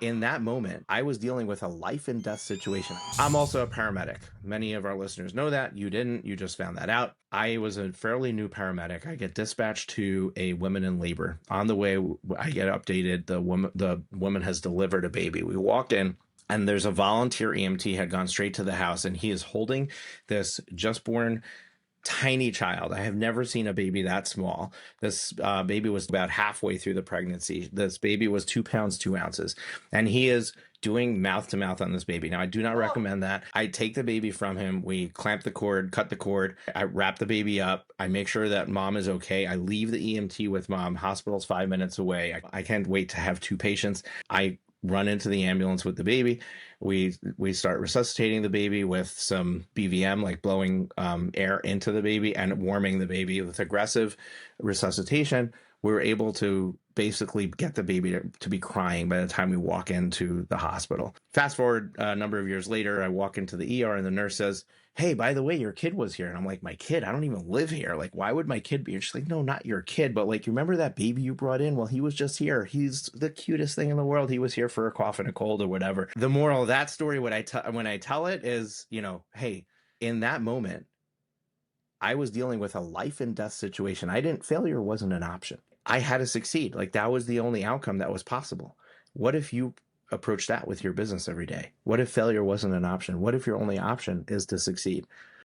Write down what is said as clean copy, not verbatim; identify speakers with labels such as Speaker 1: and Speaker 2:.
Speaker 1: in that moment, I was dealing with a life and death situation. I'm also a paramedic. Many of our listeners know that. You didn't. You just found that out. I was a fairly new paramedic. I get dispatched to a woman in labor. On the way, I get updated. The woman has delivered a baby. We walk in, and there's a volunteer EMT had gone straight to the house, and he is holding this just born tiny child. I have never seen a baby that small. This baby was about halfway through the pregnancy. This baby was 2 pounds, 2 ounces. And he is doing mouth to mouth on this baby. Now, I do not recommend that. I take the baby from him. We clamp the cord, cut the cord. I wrap the baby up. I make sure that mom is okay. I leave the EMT with mom. Hospital's 5 minutes away. I can't wait to have two patients. I run into the ambulance with the baby. We start resuscitating the baby with some BVM, like blowing air into the baby and warming the baby with aggressive resuscitation. We were able to basically get the baby to be crying by the time we walk into the hospital. Fast forward a number of years later, I walk into the ER and the nurse says, "Hey, by the way, your kid was here." And I'm like, "My kid? I don't even live here. Like, why would my kid be here?" She's like, "No, not your kid, but like, you remember that baby you brought in? Well, he was just here. He's the cutest thing in the world. He was here for a cough and a cold or whatever." The moral of that story, when I tell it is, hey, in that moment, I was dealing with a life and death situation. Failure wasn't an option. I had to succeed. Like, that was the only outcome that was possible. What if you approach that with your business every day? What if failure wasn't an option? What if your only option is to succeed?